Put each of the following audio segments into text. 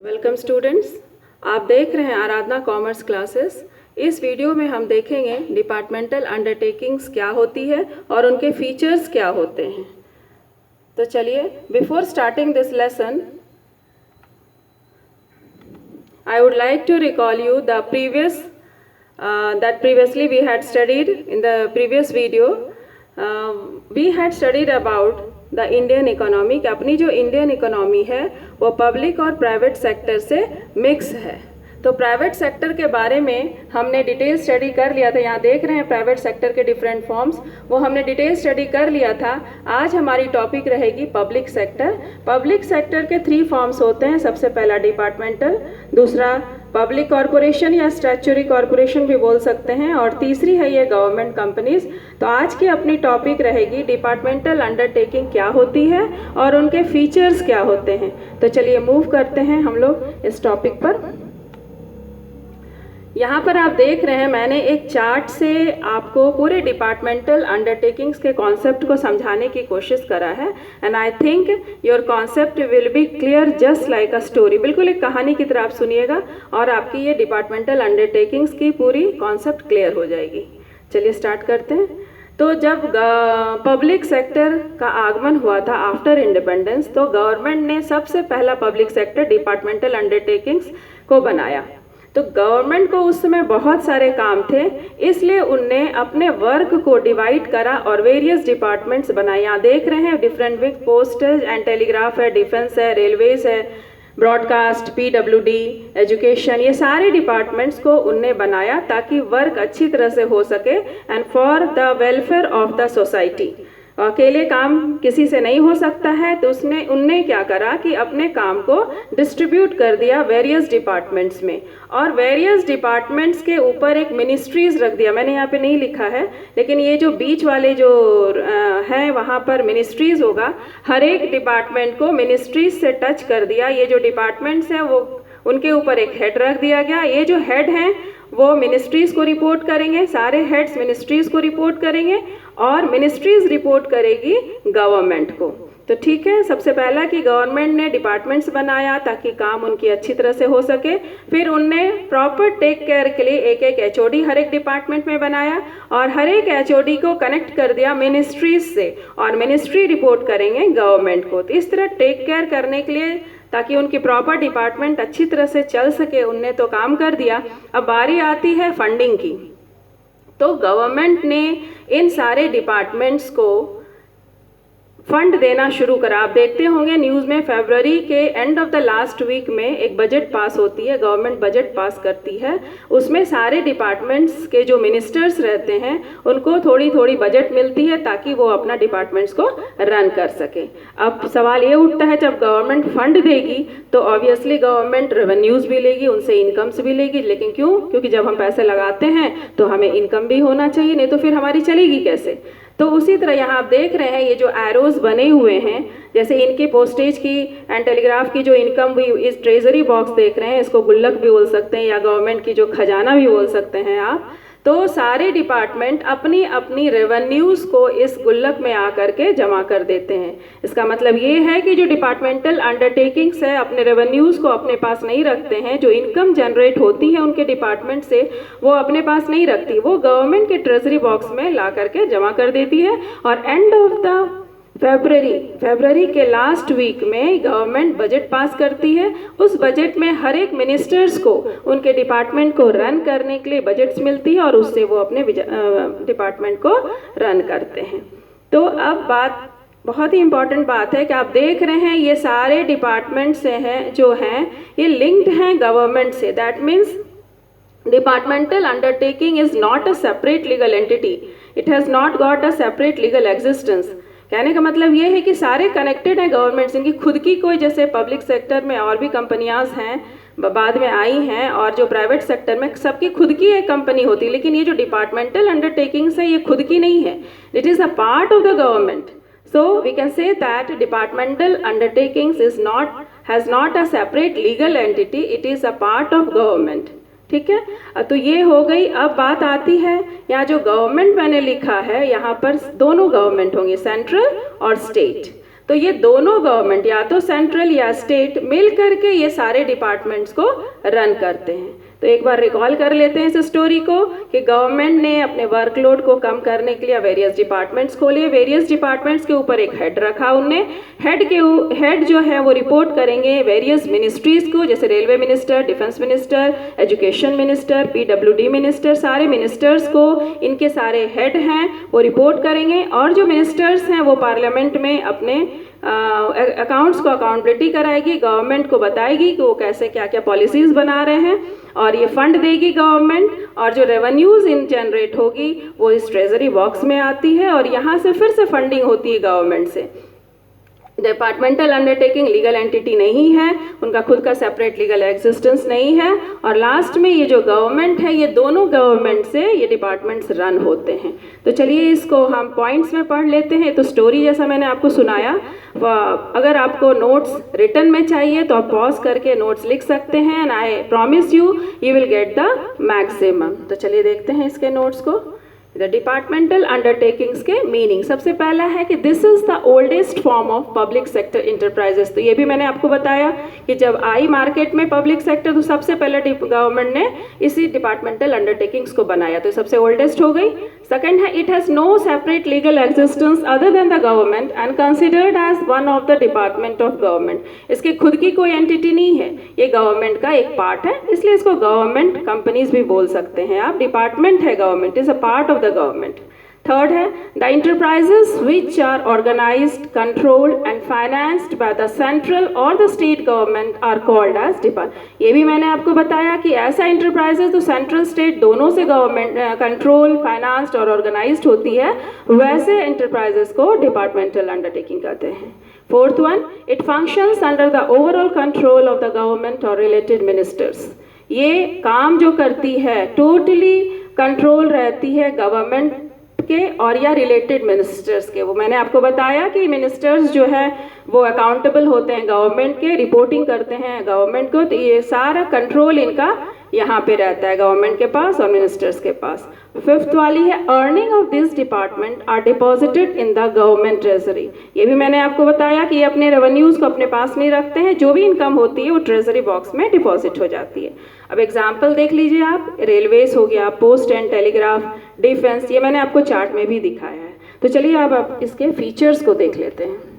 Welcome students, आप देख रहे हैं आराधना कॉमर्स क्लासेस। इस वीडियो में हम देखेंगे डिपार्टमेंटल अंडरटेकिंग्स क्या होती है और उनके फीचर्स क्या होते हैं। तो चलिए, before starting this lesson I would like to recall you the previously we had studied in the previous video. We had studied about the Indian economy कि अपनी जो इंडियन इकोनॉमी है वो पब्लिक और प्राइवेट सेक्टर से mix है। तो private sector के बारे में हमने डिटेल स्टडी कर लिया था। यहाँ देख रहे हैं प्राइवेट सेक्टर के डिफरेंट फॉर्म्स, वो हमने डिटेल स्टडी कर लिया था। आज हमारी टॉपिक रहेगी पब्लिक सेक्टर। पब्लिक सेक्टर के 3 फॉर्म्स होते हैं। सबसे पहला डिपार्टमेंटल, दूसरा पब्लिक कॉरपोरेशन या स्टैट्यूटरी कॉरपोरेशन भी बोल सकते हैं, और तीसरी है ये गवर्नमेंट कंपनीज। तो आज की अपनी टॉपिक रहेगी डिपार्टमेंटल अंडरटेकिंग क्या होती है और उनके फीचर्स क्या होते हैं। तो चलिए मूव करते हैं हम लोग इस टॉपिक पर। यहाँ पर आप देख रहे हैं मैंने एक चार्ट से आपको पूरे डिपार्टमेंटल अंडरटेकिंग्स के कॉन्सेप्ट को समझाने की कोशिश करा है, and I think your concept will be clear just like a story. बिल्कुल एक कहानी की तरह आप सुनिएगा और आपकी ये डिपार्टमेंटल अंडरटेकिंग्स की पूरी कॉन्सेप्ट क्लियर हो जाएगी। चलिए स्टार्ट करते हैं। तो जब पब्लिक सेक्टर का आगमन हुआ था आफ्टर इंडिपेंडेंस, तो गवर्नमेंट ने सबसे पहला पब्लिक सेक्टर डिपार्टमेंटल अंडरटेकिंग्स को बनाया। तो गवर्नमेंट को उस समय बहुत सारे काम थे, इसलिए उनने अपने वर्क को डिवाइड करा और वेरियस डिपार्टमेंट्स बनाए। यहाँ देख रहे हैं different wing, postal and telegraph है, डिफेंस है, रेलवेज है, ब्रॉडकास्ट, पीडब्ल्यूडी, एजुकेशन, ये सारे डिपार्टमेंट्स को उनने बनाया ताकि वर्क अच्छी तरह से हो सके and for the welfare of the society. अकेले काम किसी से नहीं हो सकता है, तो उनने क्या करा कि अपने काम को डिस्ट्रीब्यूट कर दिया वेरियस डिपार्टमेंट्स में, और वेरियस डिपार्टमेंट्स के ऊपर एक मिनिस्ट्रीज रख दिया। मैंने यहाँ पे नहीं लिखा है, लेकिन ये जो बीच वाले जो हैं वहाँ पर मिनिस्ट्रीज होगा। हर एक डिपार्टमेंट को मिनिस्ट्रीज से टच कर दिया। ये जो डिपार्टमेंट्स हैं वो उनके ऊपर एक हेड रख दिया गया। ये जो हेड हैं वो मिनिस्ट्रीज़ को रिपोर्ट करेंगे, सारे हेड्स मिनिस्ट्रीज़ को रिपोर्ट करेंगे और मिनिस्ट्रीज़ रिपोर्ट करेगी गवर्नमेंट को। तो ठीक है, सबसे पहला कि गवर्नमेंट ने डिपार्टमेंट्स बनाया ताकि काम उनकी अच्छी तरह से हो सके। फिर उनने प्रॉपर टेक केयर के लिए एक एक एचओडी हर एक डिपार्टमेंट में बनाया और हर एक एचओडी को कनेक्ट कर दिया मिनिस्ट्रीज से, और मिनिस्ट्री रिपोर्ट करेंगे गवर्नमेंट को। तो इस तरह टेक केयर करने के लिए, ताकि उनकी प्रॉपर डिपार्टमेंट अच्छी तरह से चल सके, उनने तो काम कर दिया। अब बारी आती है फंडिंग की। तो गवर्नमेंट ने इन सारे डिपार्टमेंट्स को फंड देना शुरू करा। आप देखते होंगे न्यूज़ में फरवरी के end of the last week में एक बजट पास होती है, गवर्नमेंट बजट पास करती है। उसमें सारे डिपार्टमेंट्स के जो मिनिस्टर्स रहते हैं उनको थोड़ी थोड़ी बजट मिलती है ताकि वो अपना डिपार्टमेंट्स को रन कर सके। अब सवाल ये उठता है, जब गवर्नमेंट फंड देगी तो ऑब्वियसली गवर्नमेंट रेवेन्यूज़ भी लेगी, उनसे इनकम्स भी लेगी। लेकिन क्यों? क्योंकि जब हम पैसे लगाते हैं तो हमें इनकम भी होना चाहिए, नहीं तो फिर हमारी चलेगी कैसे। तो उसी तरह यहाँ आप देख रहे हैं ये जो एरोज बने हुए हैं, जैसे इनकी पोस्टेज की एंड टेलीग्राफ की जो इनकम भी, इस ट्रेजरी बॉक्स देख रहे हैं, इसको गुल्लक भी बोल सकते हैं या गवर्नमेंट की जो खजाना भी बोल सकते हैं आप। तो सारे डिपार्टमेंट अपनी अपनी रेवेन्यूज़ को इस गुल्लक में आकर के जमा कर देते हैं। इसका मतलब ये है कि जो डिपार्टमेंटल अंडरटेकिंग्स है अपने रेवेन्यूज़ को अपने पास नहीं रखते हैं। जो इनकम जनरेट होती है उनके डिपार्टमेंट से वो अपने पास नहीं रखती, वो गवर्नमेंट के ट्रेजरी बॉक्स में ला करके जमा कर देती है। और एंड ऑफ द फरवरी के लास्ट वीक में गवर्नमेंट बजट पास करती है। उस बजट में हर एक मिनिस्टर्स को उनके डिपार्टमेंट को रन करने के लिए बजट्स मिलती है और उससे वो अपने डिपार्टमेंट को रन करते हैं। तो अब बात, बहुत ही इंपॉर्टेंट बात है कि आप देख रहे हैं ये सारे डिपार्टमेंट से हैं जो हैं ये लिंक्ड हैं गवर्नमेंट से। That means departmental undertaking is not a separate legal entity, it has not got a separate legal existence. कहने का मतलब ये है कि सारे कनेक्टेड हैं गवर्नमेंट से। इनकी खुद की कोई, जैसे पब्लिक सेक्टर में और भी कंपनियां हैं बाद में आई हैं, और जो प्राइवेट सेक्टर में सबकी खुद की एक कंपनी होती है, लेकिन ये जो डिपार्टमेंटल अंडरटेकिंग्स है ये खुद की नहीं है, it is a part of the government. So we can say that departmental undertakings has not a separate legal entity, it is a part of government. ठीक है, तो ये हो गई। अब बात आती है, यहाँ जो गवर्नमेंट मैंने लिखा है यहाँ पर दोनों गवर्नमेंट होंगे, सेंट्रल और स्टेट। तो ये दोनों गवर्नमेंट या तो सेंट्रल या स्टेट मिल करके ये सारे डिपार्टमेंट्स को रन करते हैं। तो एक बार रिकॉल कर लेते हैं इस स्टोरी को कि गवर्नमेंट ने अपने वर्कलोड को कम करने के लिए वेरियस डिपार्टमेंट्स खोले। वेरियस डिपार्टमेंट्स के ऊपर एक हेड रखा उनने। हेड जो है वो रिपोर्ट करेंगे वेरियस मिनिस्ट्रीज़ को, जैसे railway minister, defence minister, education minister, PWD minister, सारे मिनिस्टर्स को इनके सारे हेड हैं वो रिपोर्ट करेंगे। और जो मिनिस्टर्स हैं वो पार्लियामेंट में अपने अकाउंट्स को अकाउंटेबिलिटी कराएगी, गवर्नमेंट को बताएगी कि वो कैसे क्या क्या पॉलिसीज़ बना रहे हैं, और ये फंड देगी गवर्नमेंट, और जो रेवेन्यूज़ इन जनरेट होगी वो इस ट्रेजरी बॉक्स में आती है और यहाँ से फिर से फंडिंग होती है गवर्नमेंट से। डिपार्टमेंटल अंडरटेकिंग लीगल एंटिटी नहीं है, उनका खुद का सेपरेट लीगल एग्जिस्टेंस नहीं है, और लास्ट में ये जो गवर्नमेंट है, ये दोनों गवर्नमेंट से ये डिपार्टमेंट्स रन होते हैं। तो चलिए इसको हम पॉइंट्स में पढ़ लेते हैं। तो स्टोरी जैसा मैंने आपको सुनाया, अगर आपको नोट्स रिटन में चाहिए तो आप पॉज करके नोट्स लिख सकते हैं, and I promise you will get the maximum. तो चलिए देखते हैं इसके नोट्स को। द डिपार्टमेंटल अंडरटेकिंग्स के मीनिंग, सबसे पहला है कि this is the oldest form of public sector enterprises. तो ये भी मैंने आपको बताया कि जब आई मार्केट में पब्लिक सेक्टर तो सबसे पहले गवर्नमेंट ने इसी डिपार्टमेंटल अंडरटेकिंग्स को बनाया, तो सबसे ओल्डेस्ट हो गई। सेकंड है it has no separate legal existence other than the government and considered as one of the department of government. इसकी खुद की कोई एंटिटी नहीं है, ये गवर्नमेंट का एक पार्ट है, इसलिए इसको गवर्नमेंट कंपनीज भी बोल सकते हैं आप। डिपार्टमेंट है government, is a part of the government. Third है the enterprises which are organized, controlled and financed by the central or the state government are called as department। ये भी मैंने आपको बताया कि ऐसा enterprises तो central state दोनों से government control, financed और organized होती है, वैसे enterprises को departmental undertaking कहते हैं। Fourth one, it functions under the overall control of the government or related ministers। ये काम जो करती है टोटली कंट्रोल रहती है गवर्नमेंट के और या रिलेटेड मिनिस्टर्स के। वो मैंने आपको बताया कि मिनिस्टर्स जो है वो अकाउंटेबल होते हैं गवर्नमेंट के, रिपोर्टिंग करते हैं गवर्नमेंट को, तो ये सारा कंट्रोल इनका यहाँ पे रहता है गवर्नमेंट के पास और मिनिस्टर्स के पास। फिफ्थ वाली है earning of this department are deposited in the government treasury. ये भी मैंने आपको बताया कि ये अपने रेवेन्यूज़ को अपने पास नहीं रखते हैं, जो भी इनकम होती है वो ट्रेजरी बॉक्स में डिपॉजिट हो जाती है। अब एग्जाम्पल देख लीजिए आप, रेलवेज हो गया, पोस्ट एंड टेलीग्राफ, डिफेंस, ये मैंने आपको चार्ट में भी दिखाया है। तो चलिए अब आप इसके फीचर्स को देख लेते हैं।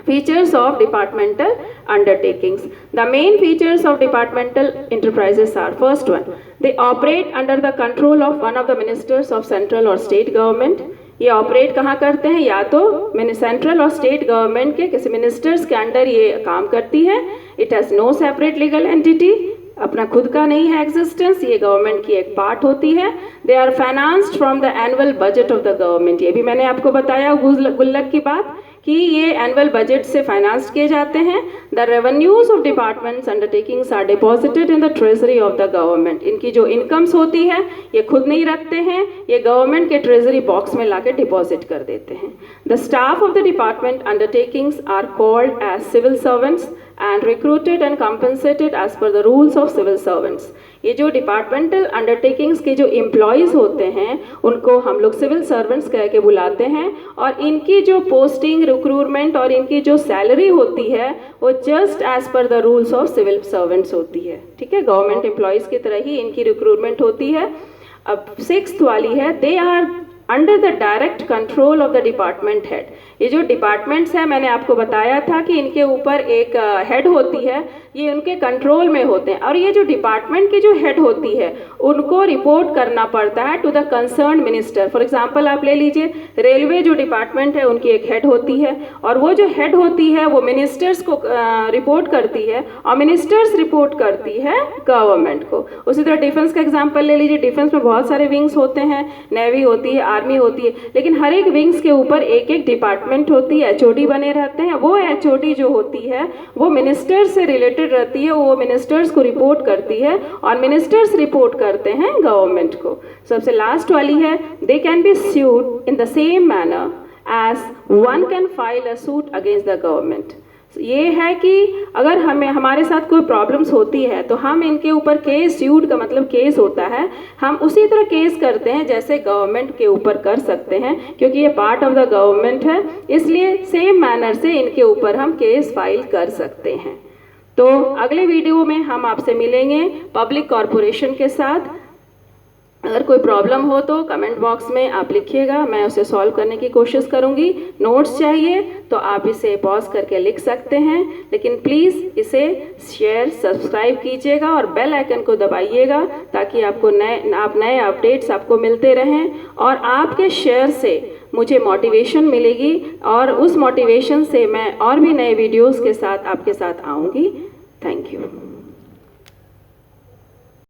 Features of departmental undertakings. The main features of departmental enterprises are: first one, they operate under the control of one of the ministers of central or state government। ये ऑपरेट कहाँ करते हैं? या तो सेंट्रल और स्टेट गवर्नमेंट के किसी ministers के अंडर ये काम करती है। It has no separate legal entity, अपना खुद का नहीं है एग्जिस्टेंस, ये गवर्नमेंट की एक पार्ट होती है। They are financed from the annual budget of the government. ये भी मैंने आपको बताया गुल्लक की बात कि ये एनुअल बजट से फाइनेंस किए जाते हैं। The revenues of departments undertakings are deposited in the treasury of the government. इनकी जो इनकम्स होती है ये खुद नहीं रखते हैं, ये गवर्नमेंट के ट्रेजरी बॉक्स में लाके डिपॉजिट कर देते हैं। The staff of the department undertakings are called as civil servants and recruited and compensated as per the rules of civil servants। ये जो डिपार्टमेंटल अंडरटेकिंग्स के जो एम्प्लॉयज़ होते हैं उनको हम लोग सिविल सर्वेंट्स कह के बुलाते हैं, और इनकी जो पोस्टिंग, रिक्रूटमेंट और इनकी जो सैलरी होती है वो just as per the rules of civil servants होती है। ठीक है, गवर्नमेंट एम्प्लॉयज़ की तरह ही इनकी रिक्रूटमेंट होती है। अब सिक्स्थ वाली है they are under the direct control of the department head. ये जो डिपार्टमेंट्स हैं मैंने आपको बताया था कि इनके ऊपर एक हेड होती है, ये उनके कंट्रोल में होते हैं, और ये जो डिपार्टमेंट की जो हेड होती है उनको रिपोर्ट करना पड़ता है to the concern minister. For example आप ले लीजिए, रेलवे जो डिपार्टमेंट है उनकी एक हेड होती है, और वो जो हेड होती है वो मिनिस्टर्स को रिपोर्ट करती है, और मिनिस्टर्स रिपोर्ट करती है गवर्नमेंट को। उसी तरह डिफेंस का एग्जाम्पल ले लीजिए, डिफेंस में बहुत सारे विंग्स होते हैं, नेवी होती है, आर्मी होती है, लेकिन हर एक विंग्स के ऊपर एक एक डिपार्टमेंट होती है, HOD बने रहते हैं। वो HOD जो होती है वो मिनिस्टर से रिलेटेड रहती है, वो मिनिस्टर्स को रिपोर्ट करती है और मिनिस्टर्स रिपोर्ट करते हैं गवर्नमेंट को। सबसे लास्ट वाली है they can be sued in the same manner as one can file a suit against the government. ये है कि अगर हमारे साथ कोई प्रॉब्लम्स होती है तो हम इनके ऊपर केस, सूट का मतलब केस होता है, हम उसी तरह केस करते हैं जैसे गवर्नमेंट के ऊपर कर सकते हैं, क्योंकि ये पार्ट ऑफ द गवर्नमेंट है, इसलिए सेम मैनर से इनके ऊपर हम केस फाइल कर सकते हैं। तो अगले वीडियो में हम आपसे मिलेंगे पब्लिक कॉरपोरेशन के साथ। अगर कोई प्रॉब्लम हो तो कमेंट बॉक्स में आप लिखिएगा, मैं उसे सॉल्व करने की कोशिश करूंगी। नोट्स चाहिए तो आप इसे पॉज करके लिख सकते हैं, लेकिन प्लीज़ इसे शेयर, सब्सक्राइब कीजिएगा और बेल आइकन को दबाइएगा ताकि आपको नए अपडेट्स आपको मिलते रहें। और आपके शेयर से मुझे मोटिवेशन मिलेगी और उस मोटिवेशन से मैं और भी नए वीडियोज़ के साथ आपके साथ आऊँगी। Thank you.